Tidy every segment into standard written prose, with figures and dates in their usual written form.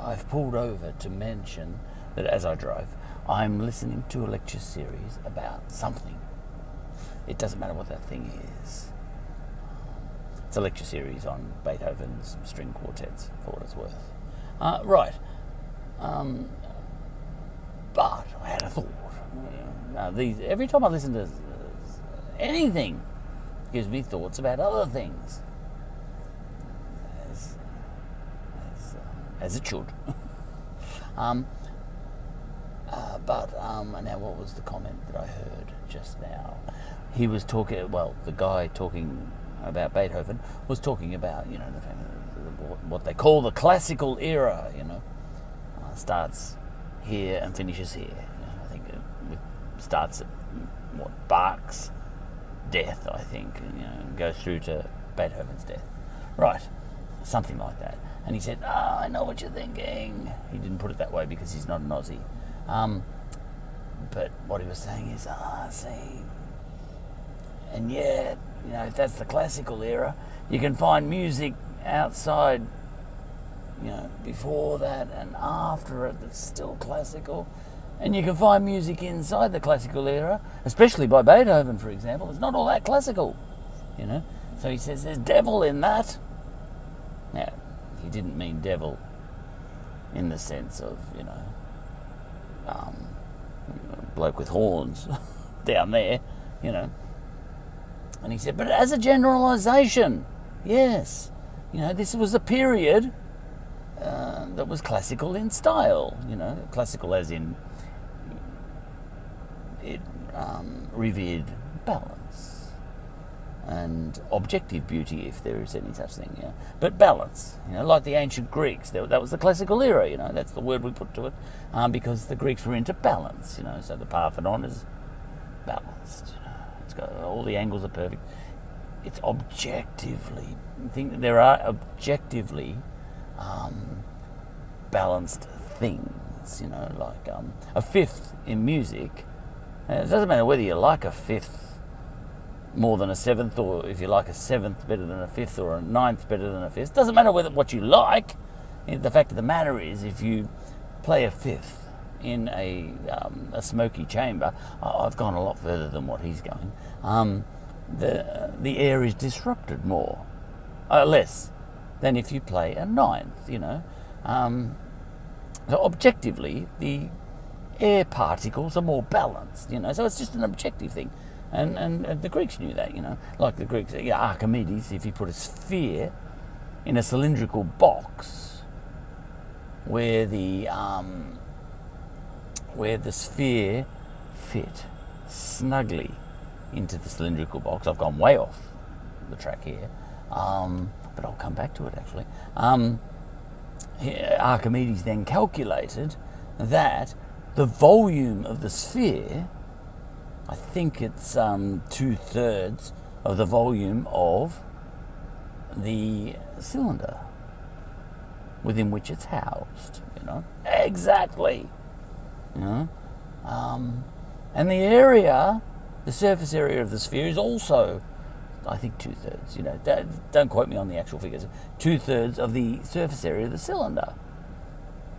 I've pulled over to mention that as I drove, I'm listening to a lecture series about something. It doesn't matter what that thing is. It's a lecture series on Beethoven's string quartets, for what it's worth. Right. But I had a thought. Every time I listen to anything, it gives me thoughts about other things. As it should. Now what was the comment that I heard just now? He was talking, well, the guy talking about Beethoven was talking about, what they call the classical era, starts here and finishes here. I think it starts at Bach's death, I think, and goes through to Beethoven's death. Right, something like that. And he said, I know what you're thinking. He didn't put it that way because he's not an Aussie. But what he was saying is, see, and yet, if that's the classical era, you can find music outside, before that and after it that's still classical. And you can find music inside the classical era, especially by Beethoven, for example. It's not all that classical, So he says there's devil in that. Now, he didn't mean devil in the sense of, bloke with horns down there, And he said, but as a generalisation, yes, this was a period that was classical in style, classical as in it revered balance and objective beauty, if there is any such thing, but balance, like the ancient Greeks. That was the classical era, that's the word we put to it, because the Greeks were into balance, so the Parthenon is balanced, it's got all the angles are perfect. It's objectively, I think that there are objectively balanced things, like a fifth in music. It doesn't matter whether you like a fifth more than a seventh, or if you like a seventh better than a fifth, or a ninth better than a fifth. It doesn't matter what you like. The fact of the matter is, if you play a fifth in a smoky chamber, I've gone a lot further than what he's going. The air is disrupted less than if you play a ninth. So objectively, the air particles are more balanced. So it's just an objective thing. And the Greeks knew that, like the Greeks, Archimedes, if he put a sphere in a cylindrical box where the sphere fit snugly into the cylindrical box. I've gone way off the track here, but I'll come back to it actually. Archimedes then calculated that the volume of the sphere, I think it's 2/3 of the volume of the cylinder within which it's housed, exactly, and the area, the surface area of the sphere is also, I think, 2/3, don't quote me on the actual figures, 2/3 of the surface area of the cylinder,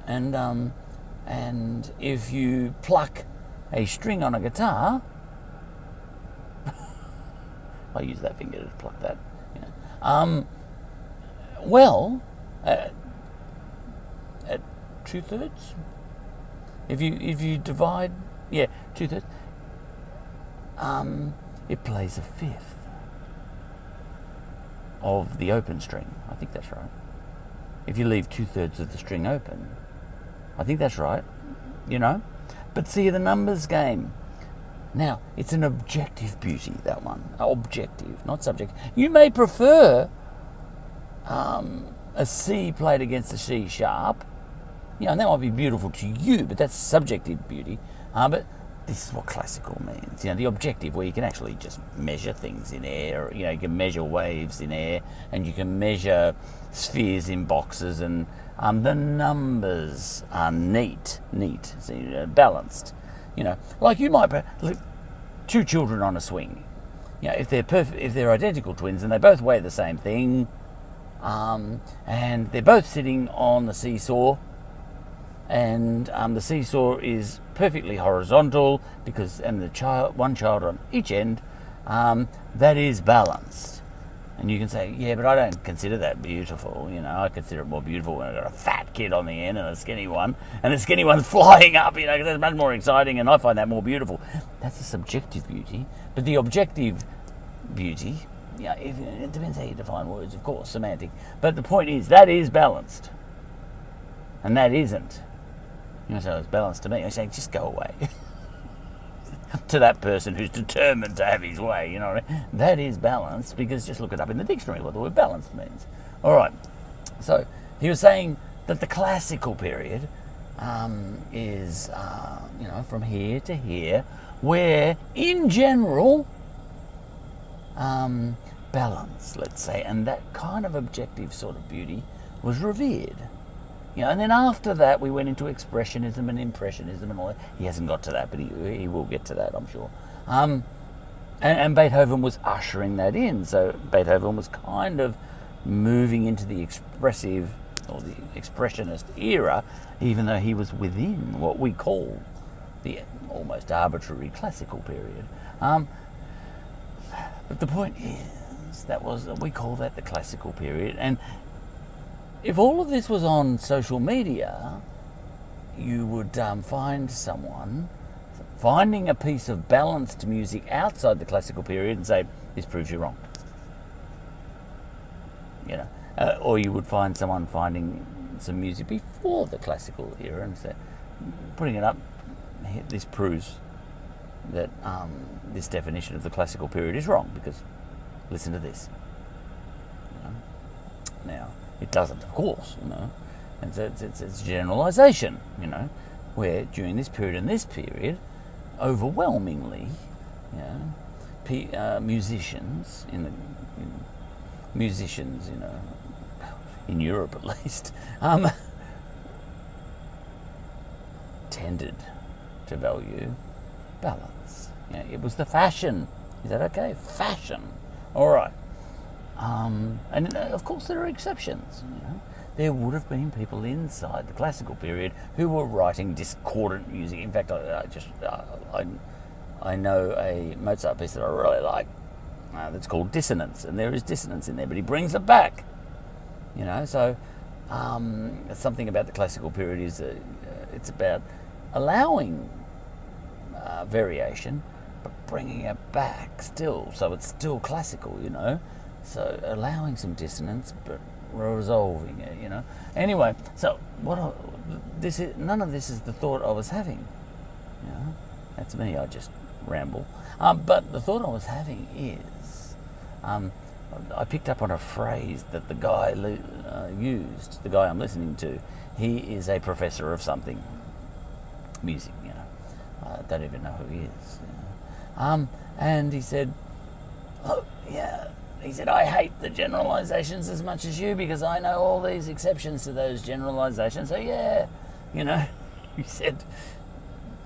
and if you pluck a string on a guitar, I use that finger to pluck that. At 2/3, if you divide, 2/3, it plays a fifth of the open string. I think that's right. If you leave 2/3 of the string open, I think that's right. But see, the numbers game. Now, it's an objective beauty, that one. Objective, not subjective. You may prefer a C played against a C sharp, and that might be beautiful to you, but that's subjective beauty. But this is what classical means. The objective, where you can actually just measure things in air. You can measure waves in air, and you can measure spheres in boxes, and the numbers are neat, so, balanced. Like you might look, two children on a swing. If they're identical twins and they both weigh the same thing, and they're both sitting on the seesaw, and the seesaw is perfectly horizontal and one child on each end, that is balanced. And you can say, yeah, but I don't consider that beautiful. I consider it more beautiful when I've got a fat kid on the end and a skinny one, and the skinny one's flying up, because that's much more exciting, and I find that more beautiful. That's a subjective beauty. But the objective beauty, it depends how you define words, of course, semantic. But the point is, that is balanced. And that isn't. So it's balanced to me. I say, just go away. To that person who's determined to have his way, that is balanced, because just look it up in the dictionary what the word balanced means. All right. So he was saying that the classical period is, from here to here, where in general, balance, let's say, and that kind of objective sort of beauty was revered. And then after that, we went into expressionism and impressionism and all that. He hasn't got to that, but he will get to that, I'm sure. And Beethoven was ushering that in. So Beethoven was kind of moving into the expressive or the expressionist era, even though he was within what we call the almost arbitrary classical period. But the point is, we call that the classical period. And if all of this was on social media, you would find someone finding a piece of balanced music outside the classical period and say, this proves you wrong. Or you would find someone finding some music before the classical era and say, putting it up, this proves that this definition of the classical period is wrong, because listen to this. Now, it doesn't, of course, It's generalisation, where during this period and this period, overwhelmingly, musicians in Europe at least, tended to value balance. It was the fashion. Is that okay? Fashion. All right. And of course there are exceptions. There would have been people inside the classical period who were writing discordant music. In fact, I know a Mozart piece that I really like that's called Dissonance, and there is dissonance in there, but he brings it back. So something about the classical period is it's about allowing variation, but bringing it back still, so it's still classical. So allowing some dissonance, but resolving it, Anyway, so none of this is the thought I was having. That's me. I just ramble. But the thought I was having is, I picked up on a phrase that the guy used. The guy I'm listening to, he is a professor of something, music. I don't even know who he is. And he said, "Oh, yeah." He said, I hate the generalizations as much as you, because I know all these exceptions to those generalizations. So yeah, he said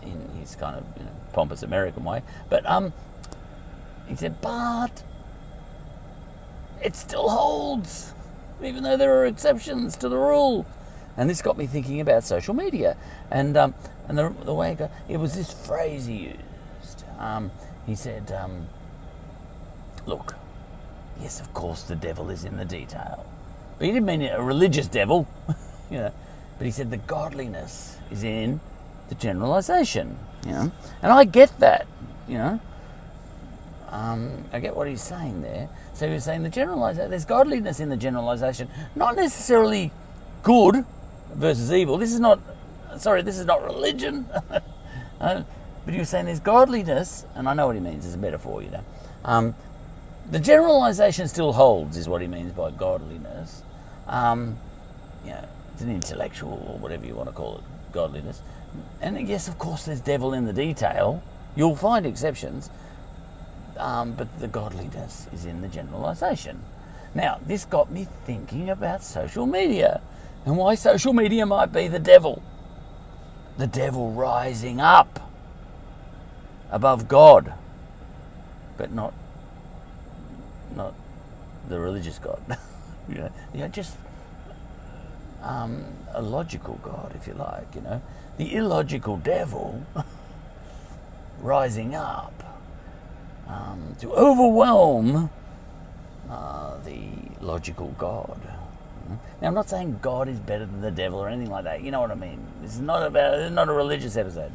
in his kind of pompous American way. But he said, but it still holds, even though there are exceptions to the rule. And this got me thinking about social media, and the way it was this phrase he used. He said, look. Yes, of course, the devil is in the detail. But he didn't mean a religious devil, But he said the godliness is in the generalization, And I get that, I get what he's saying there. So he was saying there's godliness in the generalization, not necessarily good versus evil. This is not religion. But he was saying there's godliness, and I know what he means. It's a metaphor, The generalization still holds, is what he means by godliness. It's an intellectual, or whatever you want to call it, godliness. And yes, of course, there's devil in the detail. You'll find exceptions. But the godliness is in the generalization. Now, this got me thinking about social media and why social media might be the devil. The devil rising up above God, but not the religious God. Just a logical God, if you like, you know, the illogical devil rising up to overwhelm the logical God. Now, I'm not saying God is better than the devil or anything like that. You know what I mean? This is not a religious episode.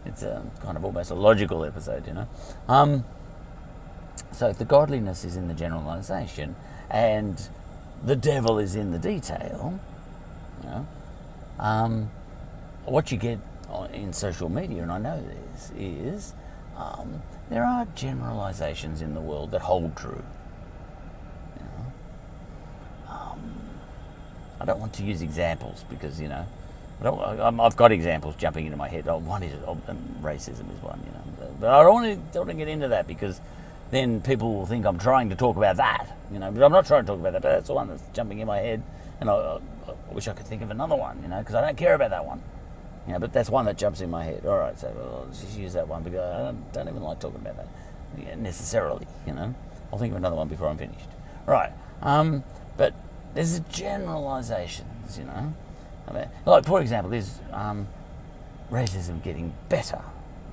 It's kind of almost a logical episode, you know. So if the godliness is in the generalization and the devil is in the detail, you know, what you get in social media, and I know this, is there are generalizations in the world that hold true. You know? I don't want to use examples because, you know, I've got examples jumping into my head. One is racism is one, you know, but I don't want to get into that because then people will think I'm trying to talk about that, you know. But I'm not trying to talk about that. But that's the one that's jumping in my head, and I wish I could think of another one, you know, because I don't care about that one, you know. But that's one that jumps in my head. All right, so I'll just use that one because I don't even like talking about that necessarily, you know. I'll think of another one before I'm finished. Right, but there's generalizations, you know. I mean, like for example, is racism getting better?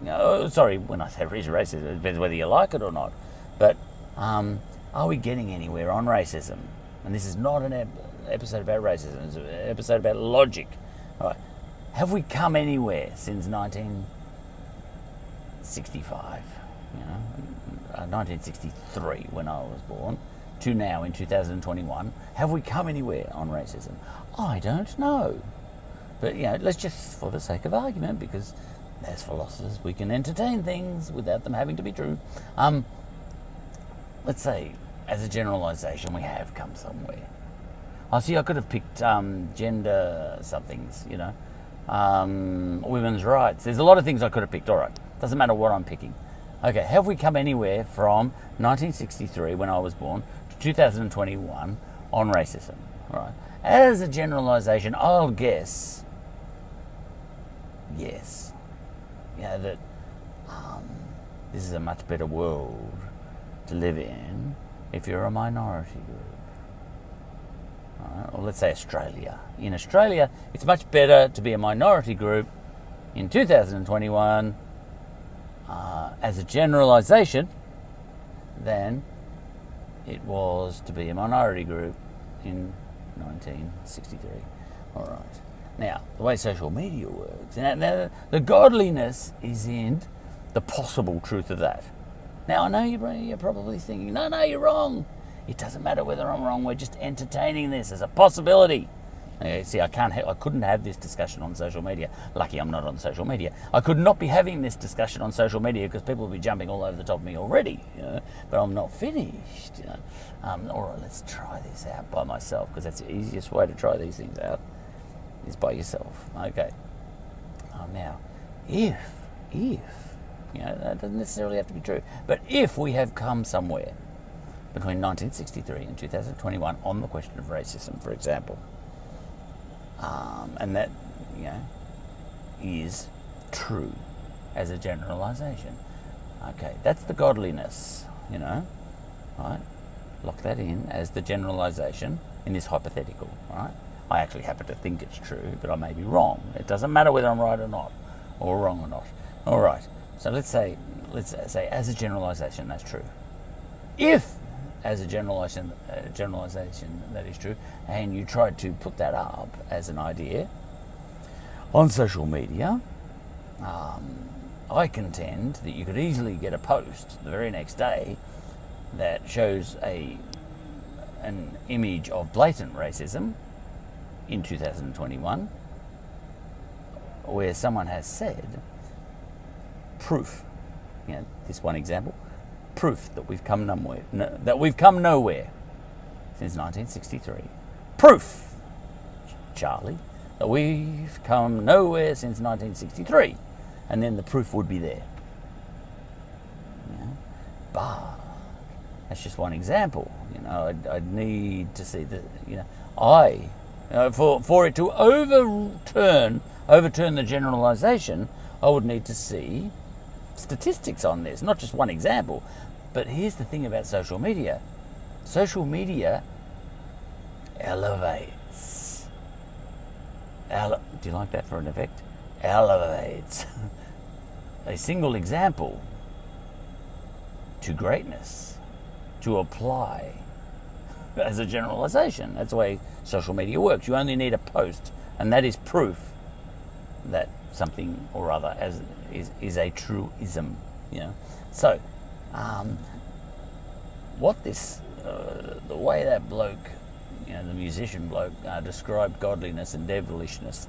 You know, sorry, when I say racism, it depends whether you like it or not. But are we getting anywhere on racism? And this is not an episode about racism. It's an episode about logic. All right. Have we come anywhere since 1965? You know, 1963 when I was born, to now in 2021. Have we come anywhere on racism? I don't know. But, you know, let's just, for the sake of argument, because as philosophers we can entertain things without them having to be true. Let's say, as a generalization, we have come somewhere. I see I could have picked gender somethings, you know, women's rights. There's a lot of things I could have picked. All right, doesn't matter what I'm picking. Okay, have we come anywhere from 1963, when I was born, to 2021 on racism? All right. As a generalization, I'll guess yes. You know, that this is a much better world to live in if you're a minority group. Or let's say Australia. In Australia, it's much better to be a minority group in 2021 as a generalization than it was to be a minority group in 1963. All right. Now, the way social media works, now the godliness is in the possible truth of that. Now, I know you're probably thinking, no, you're wrong. It doesn't matter whether I'm wrong. We're just entertaining this as a possibility. See, I couldn't have this discussion on social media. Lucky I'm not on social media. I could not be having this discussion on social media because people will be jumping all over the top of me already. You know? But I'm not finished. You know? All right, let's try this out by myself because that's the easiest way to try these things out is by yourself. Okay. Now, if you know, that doesn't necessarily have to be true, but if we have come somewhere between 1963 and 2021 on the question of racism, for example, and that, you know, is true as a generalization. Okay, that's the godliness, you know, right? Lock that in as the generalization in this hypothetical, right? I actually happen to think it's true, but I may be wrong. It doesn't matter whether I'm right or not, or wrong or not. All right, so let's say as a generalization that's true. If as a generalization that is true, and you tried to put that up as an idea on social media, I contend that you could easily get a post the very next day that shows an image of blatant racism in 2021 where someone has said proof, you know, this one example, proof that we've come nowhere since 1963. Proof, Charlie, that we've come nowhere since 1963. And then the proof would be there. You know? But that's just one example. You know, I'd need to see the, you know, for it to overturn the generalization, I would need to see statistics on this, not just one example. But here's the thing about social media. Social media elevates do you like that for an effect? Elevates a single example to greatness, to apply as a generalization. That's the way social media works. You only need a post, and that is proof that something or other is a truism. You know, so what this the way that bloke, you know, the musician bloke, described godliness and devilishness,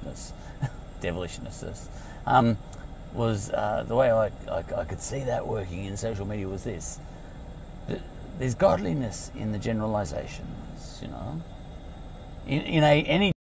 was the way I could see that working in social media was this. There's godliness in the generalizations, you know. In any